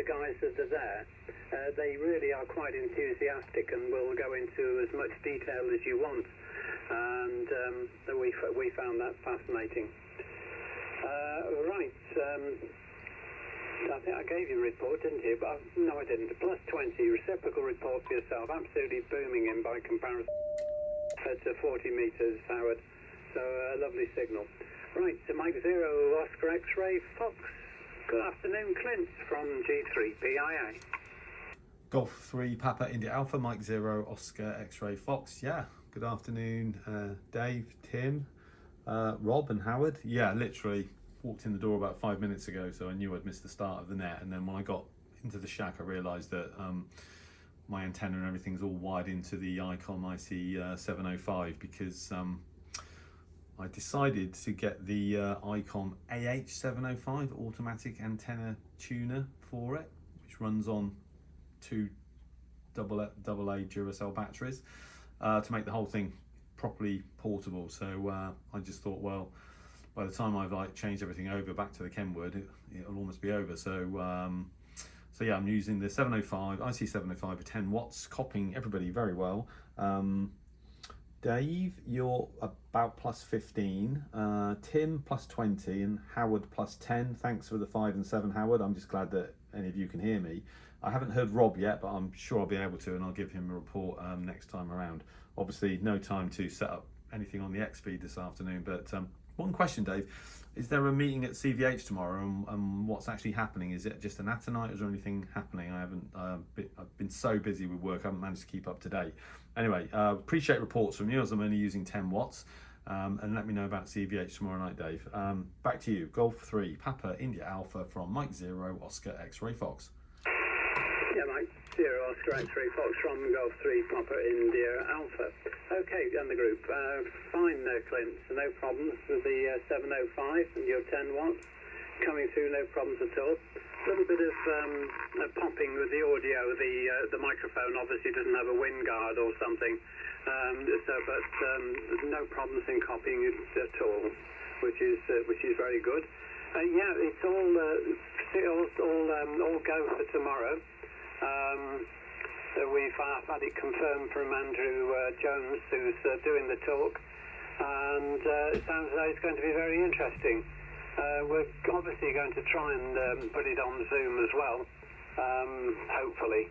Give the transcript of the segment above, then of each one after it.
the guys that are there, they really are quite enthusiastic and will go into as much detail as you want. And we found that fascinating. Right. I think I gave you a report, didn't you? But no, I didn't. +20 reciprocal report for yourself. Absolutely booming in by comparison at 40 meters, Howard. So a lovely signal. Right, so Mike 0 Oscar X-ray Fox. Good afternoon, Clint from G3PIA. Golf 3 Papa India Alpha, Mike 0 Oscar X-ray Fox. Yeah, good afternoon, Dave, Tim, Rob and Howard. Yeah, literally walked in the door about 5 minutes ago, so I knew I'd missed the start of the net, and then when I got into the shack I realised that my antenna and everything's all wired into the Icom IC-705 because I decided to get the Icom AH-705 automatic antenna tuner for it, which runs on 2 AA Duracell batteries to make the whole thing properly portable. So I just thought, well, by the time I've changed everything over back to the Kenwood, it'll almost be over. So so yeah, I'm using the 705 IC-705 for 10 watts, copying everybody very well. Dave, you're about +15, Tim +20, and Howard +10. Thanks for the 5 and 7, Howard. I'm just glad that any of you can hear me. I haven't heard Rob yet, but I'm sure I'll be able to, and I'll give him a report next time around. Obviously, no time to set up anything on the X feed this afternoon, but one question, Dave. Is there a meeting at CVH tomorrow, and what's actually happening? Is it just an ATA night, or is there anything happening? I've been so busy with work, I haven't managed to keep up to date. Anyway, appreciate reports from you, as I'm only using 10 watts, and let me know about CVH tomorrow night, Dave. Back to you, Golf 3, Papa India Alpha from Mike 0 Oscar X-ray Fox. Yeah, Mike 0 Oscar X-ray Fox from Golf 3 Papa India Alpha. Okay, and the group. Fine, Clint, so no problems with the 705 and your 10 watts. Coming through, no problems at all. A little bit of popping with the audio. The microphone obviously doesn't have a wind guard or something, but no problems in copying it at all, which is very good. Yeah, it's all go for tomorrow. So we've had it confirmed from Andrew Jones, who's doing the talk, and it sounds as though it's going to be very interesting. We're obviously going to try and put it on Zoom as well, hopefully,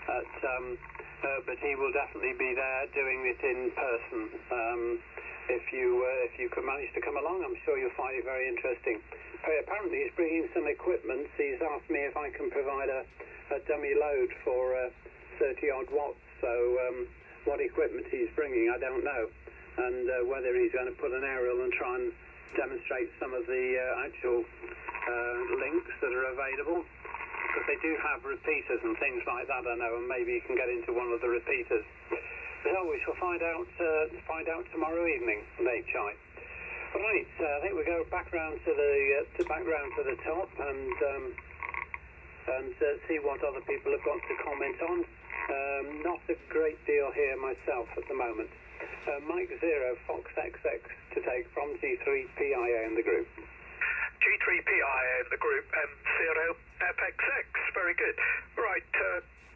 but he will definitely be there doing it in person. If you could manage to come along, I'm sure you'll find it very interesting. Apparently he's bringing some equipment. He's asked me if I can provide a dummy load for 30 odd watts, so what equipment he's bringing I don't know, and whether he's going to put an aerial and try and demonstrate some of the actual links that are available, because they do have repeaters and things like that, I know, and maybe you can get into one of the repeaters. So we shall find out tomorrow evening, late chai. Right, I think we go back round to the top and see what other people have got to comment on. Not a great deal here myself at the moment. Mike 0 Fox XX to take from G3PIA in the group. G3PIA in the group, M0 FXX, very good. Right,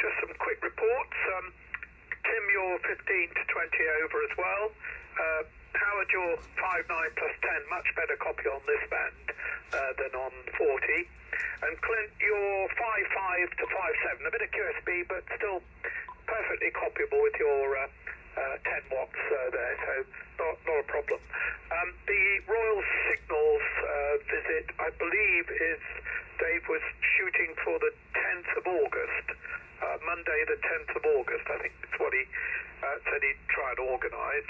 just some quick reports. Tim, you're 15 to 20 over as well. Howard, you're 5.9 plus 10, much better copy on this band than on 40. And Clint, you're 5.5 to 5.7, a bit of QSB, but still perfectly copyable with your 10 watts there, so not a problem. The Royal Signals visit, I believe, is Dave was shooting for the 10th of August, Monday the 10th of August, I think that's what he said he'd try and organise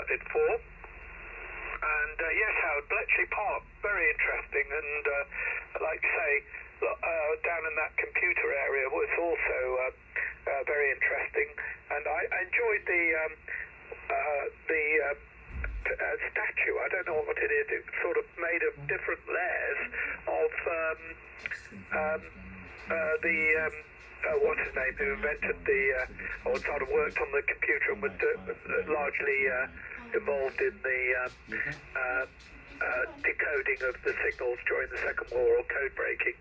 it for. And yes, Howard, Bletchley Park, very interesting, and I'd like to say down in that computer area was also very interesting, and I enjoyed the statue. I don't know what it is. It's sort of made of different layers of what's his name, who invented or sort of worked on the computer and was largely involved in the decoding of the signals during the Second War, or code breaking.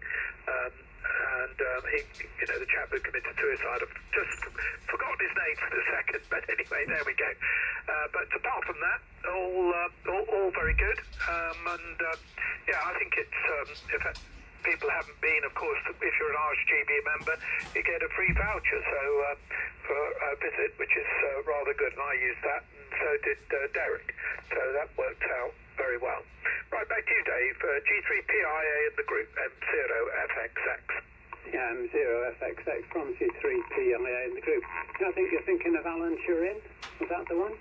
and he, the chap who committed suicide, I've just forgotten his name for the second, but anyway, there we go. But apart from that, all very good, and I think it's if people haven't been, of course, if you're an RSGB member, you get a free voucher for a visit, which is rather good, and I used that, and so did Derek, so that worked out very well. Right, back to you, Dave. G3PIA in the group, M0FXX. Yeah, M0FXX from G3PIA in the group. I think you're thinking of Alan Turin. Was that the one?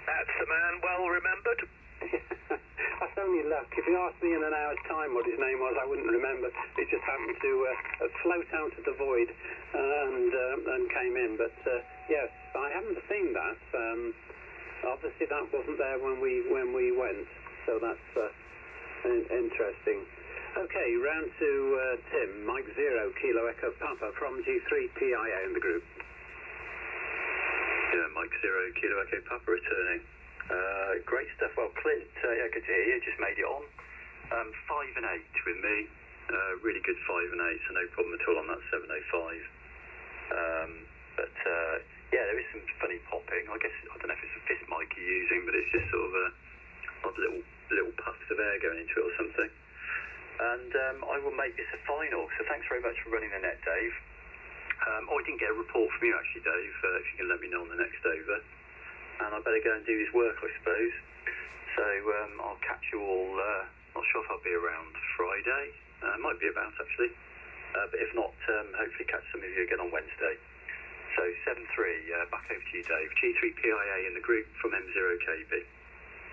That's the man, well remembered. That's only luck. If you asked me in an hour's time what his name was, I wouldn't remember. It just happened to float out of the void and came in. But yes, I haven't seen that. Obviously, that wasn't there when we went. So that's interesting. Okay, round to Tim, Mike 0, Kilo Echo Papa from G3PIA in the group. Yeah, Mike 0, Kilo Echo Papa returning. Great stuff. Well, Clint, good to hear you. Just made it on. 5 and 8 with me. Really good 5 and 8, so no problem at all on that 705. But there is some funny popping. I guess, I don't know if it's a fist mic you're using, but it's just sort of odd little puffs of air going into it or something. And I will make this a final, so thanks very much for running the net, Dave. I didn't get a report from you actually, Dave, if you can let me know on the next over. And I better go and do his work, I suppose. So I'll catch you all, not sure if I'll be around Friday. Might be about, actually. But if not, hopefully catch some of you again on Wednesday. So 7-3, back over to you, Dave. G3PIA in the group from M0KB.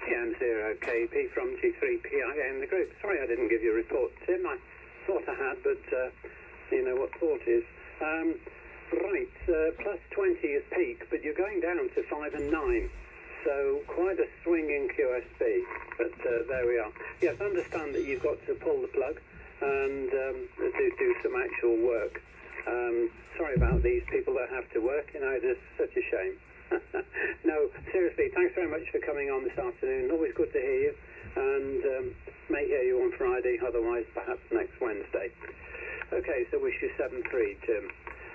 Yeah, M0KB from G3PIA in the group. Sorry I didn't give you a report, Tim. I thought I had, but you know what thought is. Right, plus 20 is peak, but you're going down to 5 and 9. So quite a swing in QSB, but there we are. Yes, understand that you've got to pull the plug and do some actual work. Sorry about these people that have to work, it is such a shame. No, seriously, thanks very much for coming on this afternoon. Always good to hear you, and may hear you on Friday, otherwise perhaps next Wednesday. Okay, so wish you 7-3, Tim.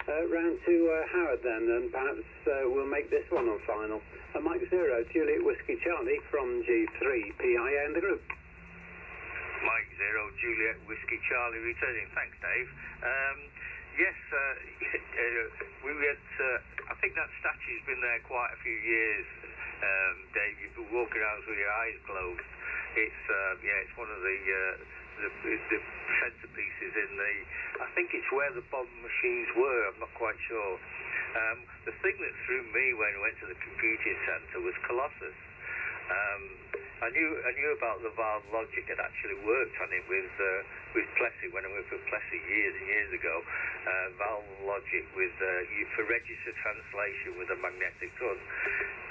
Round to Howard then, and perhaps we'll make this one on final. Mike 0, Juliet Whiskey Charlie from G3PIA in the group. Mike 0, Juliet Whiskey Charlie returning. Thanks, Dave. Yes, we had, I think that statue's been there quite a few years, Dave. You've been walking around with your eyes closed. It's one of the centerpieces in the, I think it's where the bomb machines were, I'm not quite sure. The thing that threw me when I went to the computer centre was Colossus. I knew about the valve logic. I'd actually worked on it with Plessy when I worked for Plessy years and years ago. Valve logic with for register translation with a magnetic gun.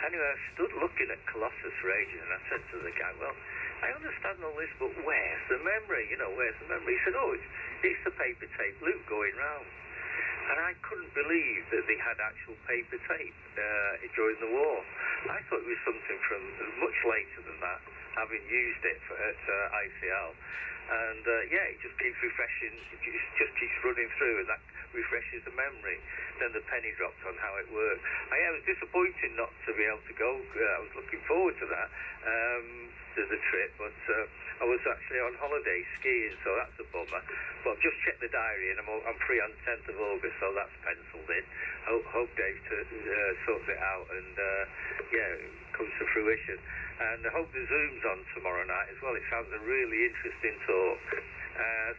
Anyway, I stood looking at Colossus for ages, and I said to the guy, "Well, I understand all this, but where's the memory? Where's the memory?" He said, "Oh, it's the paper tape loop going round." And I couldn't believe that they had actual paper tape during the war. I thought it was something from much later than that, having used it at ICL. And it just keeps refreshing, it just keeps running through, and that refreshes the memory. Then the penny dropped on how it worked. I was disappointed not to be able to go. I was looking forward to that, to the trip, but I was actually on holiday skiing, so that's a bummer. But just check the diary, and I'm free on the 10th of August, so that's penciled in. Hope Dave sorts it out, and comes to fruition. And I hope the Zoom's on tomorrow night as well. It sounds a really interesting talk.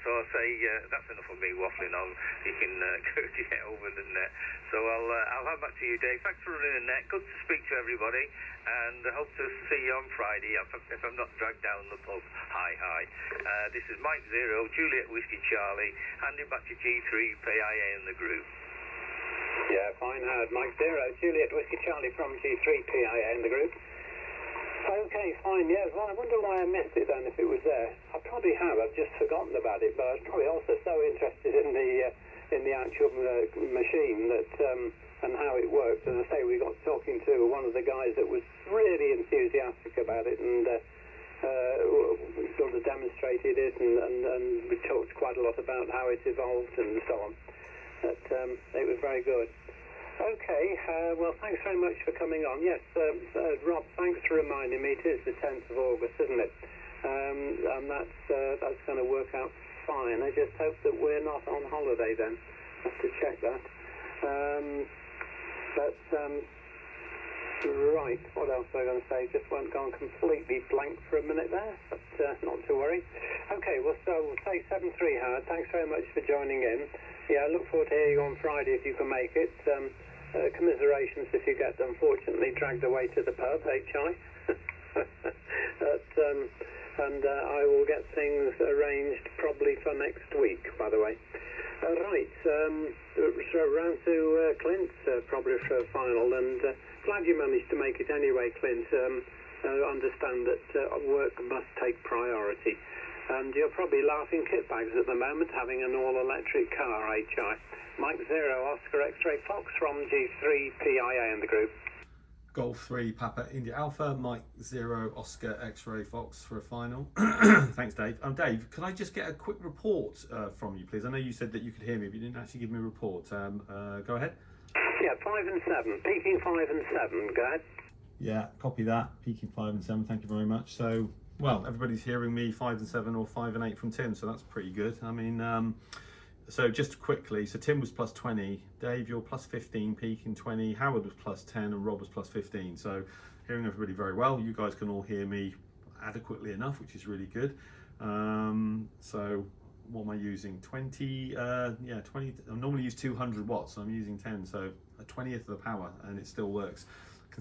So I'll say that's enough of me waffling on. You can get over the net. So I'll hand back to you, Dave. Thanks for running the net. Good to speak to everybody, and I hope to see you on Friday if I'm not dragged down the pub. Hi. This is Mike 0, Juliet Whiskey Charlie, handing back to G3PIA in the group. Yeah, fine, Howard. Mike 0, Juliet Whiskey Charlie from G3PIA in the group. Okay, fine, yes. Well, I wonder why I missed it then if it was there. I probably have. I've just forgotten about it, but I was probably also so interested in the actual machine that and how it works. As I say, we got talking to one of the guys that was really enthusiastic about it, and sort of demonstrated it, and we talked quite a lot about how it evolved and so on. But it was very good. Okay, well, thanks very much for coming on. Yes, Rob, thanks for reminding me. It is the 10th of August, isn't it? And that's going to work out fine. I just hope that we're not on holiday then. I have to check that. Right, what else was I going to say? Just went gone completely blank for a minute there, but not to worry. Okay, well, so we'll say 7-3, Howard. Thanks very much for joining in. Yeah, I look forward to hearing you on Friday if you can make it. Commiserations if you get, unfortunately, dragged away to the pub, HI. And I will get things arranged probably for next week, by the way. Right, so round to Clint, probably for a final, and glad you managed to make it anyway, Clint. Understand that work must take priority. And you're probably laughing kit bags at the moment, having an all-electric car, HI. Mike 0, Oscar X-Ray Fox from G3PIA in the group. Golf 3, Papa India Alpha, Mike 0, Oscar X-Ray Fox for a final. Thanks, Dave. Dave, could I just get a quick report from you, please? I know you said that you could hear me, but you didn't actually give me a report. Go ahead. Yeah, 5 and 7. Peaking 5 and 7. Go ahead. Yeah, copy that. Peaking 5 and 7. Thank you very much. So, well, everybody's hearing me 5 and 7 or 5 and 8 from Tim, so that's pretty good. I mean, so just quickly, so Tim was plus 20, Dave, you're plus 15, Peaking 20, Howard was plus 10, and Rob was plus 15. So hearing everybody very well. You guys can all hear me adequately enough, which is really good. So what am I using? 20, 20, I normally use 200 watts, so I'm using 10, so a 20th of the power, and it still works. I can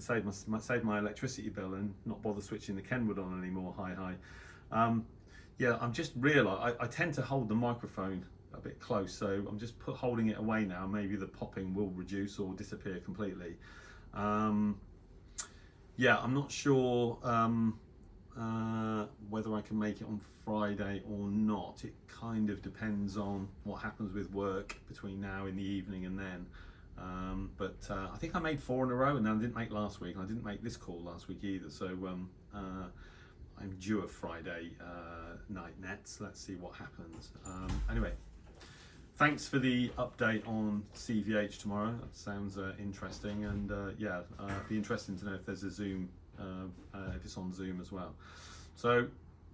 save my electricity bill and not bother switching the Kenwood on anymore, hi. Yeah, I'm just realised, I tend to hold the microphone a bit close, so I'm just holding it away now. Maybe the popping will reduce or disappear completely. Yeah, I'm not sure whether I can make it on Friday or not. It kind of depends on what happens with work between now in the evening and then. But I think I made 4 in a row, and then I didn't make last week, and I didn't make this call last week either. So I'm due a Friday night nets. Let's see what happens. Anyway, thanks for the update on CVH tomorrow. That sounds interesting, and yeah, it'd be interesting to know if there's a Zoom, if it's on Zoom as well. So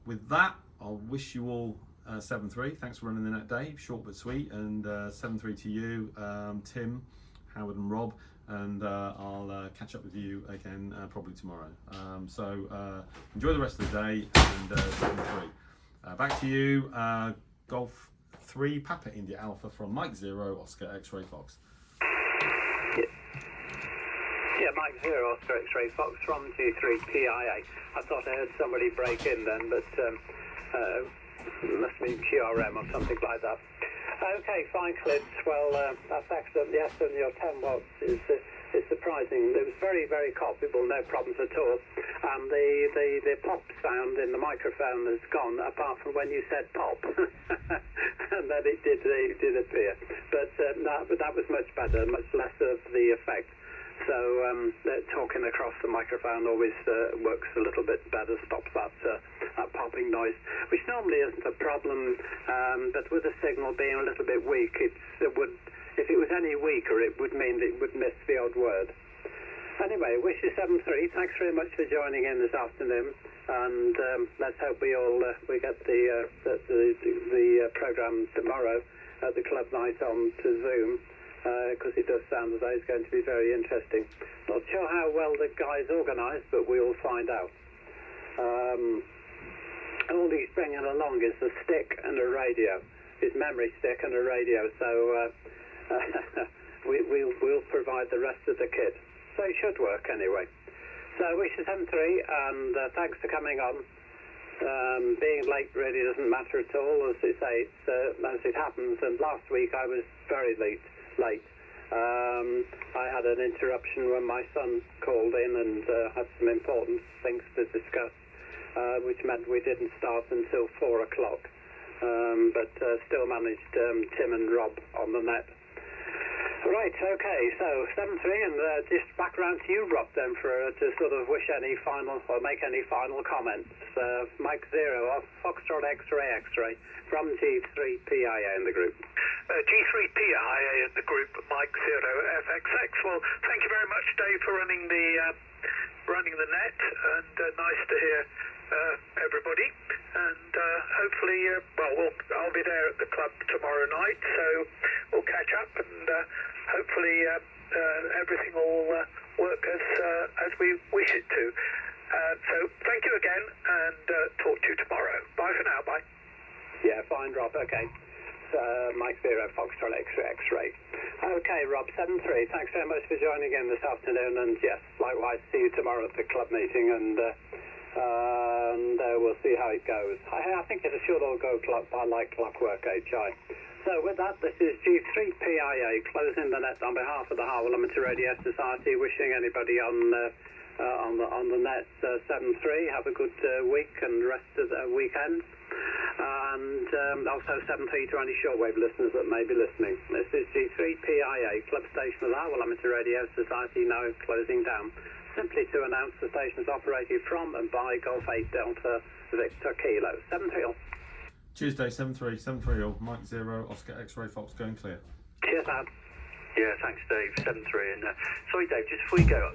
with that, I'll wish you all 7-3. Thanks for running the net, Dave. Short but sweet, and 7-3 to you, Tim, Howard, and Rob. And I'll catch up with you again probably tomorrow. So enjoy the rest of the day, and 7-3. Back to you, Golf 3, Papa India Alpha from Mike 0, Oscar X-Ray Fox. Yeah, Mike 0, Oscar X-Ray Fox from G3PIA. I thought I heard somebody break in then, but must be QRM or something like that. Okay, fine, Clint. Well, that's excellent. Yes, and your 10 watts is surprising. It was very, very copyable, no problems at all. And the pop sound in the microphone has gone, apart from when you said pop. And then it did appear. But that was much better, much less of the effect. So talking across the microphone always works a little bit better, stops that popping noise, which normally isn't a problem, but with the signal being a little bit weak, if it was any weaker, it would mean that it would miss the odd word. Anyway, wish you 7-3. Thanks very much for joining in this afternoon, and let's hope we get the program tomorrow at the club night on to Zoom. Because it does sound as though it's going to be very interesting. Not sure how well the guys organised, but we'll find out. All he's bringing along is a stick and a radio, his memory stick and a radio, so we'll provide the rest of the kit. So it should work anyway. So wish you 7-3, and thanks for coming on. Being late really doesn't matter at all, as they say, as it happens, and last week I was very late. I had an interruption when my son called in and had some important things to discuss, which meant we didn't start until 4 o'clock, but still managed Tim and Rob on the net. Right, okay, so 7-3, and just back round to you, Rob, then, to sort of wish any final, or make any final comments. Mike 0, Foxtrot X-ray from G3PIA in the group. G3PIA in the group, Mike 0 FXX. Well, thank you very much, Dave, for running the net, and nice to hear everybody. And hopefully, I'll be there at the club tomorrow night, so we'll catch up, and hopefully everything will work as we wish it to. So thank you again, and talk to you tomorrow. Bye for now. Bye. Yeah, fine, Rob. Okay. Mike 0, Foxtrot X-ray. Okay, Rob, 7-3. Thanks very much for joining again this afternoon, and yes, likewise, see you tomorrow at the club meeting, and we'll see how it goes. I think it should all go like clockwork, HI. So with that, this is G3PIA closing the net on behalf of the Harwell Amateur Radio Society, wishing anybody on the net 7-3. Have a good week and rest of the weekend. And also 7-3 to any shortwave listeners that may be listening. This is G3PIA, club station of the Harwell Amateur Radio Society, now closing down. Simply to announce the stations operated from and by Golf 8 Delta Victor Kilo. 7-3 all. Tuesday, 7-3 all. Mike 0, Oscar X-ray Fox going clear. Cheers, Ad. Yeah, thanks, Dave. 7-3. And sorry, Dave, just before you go,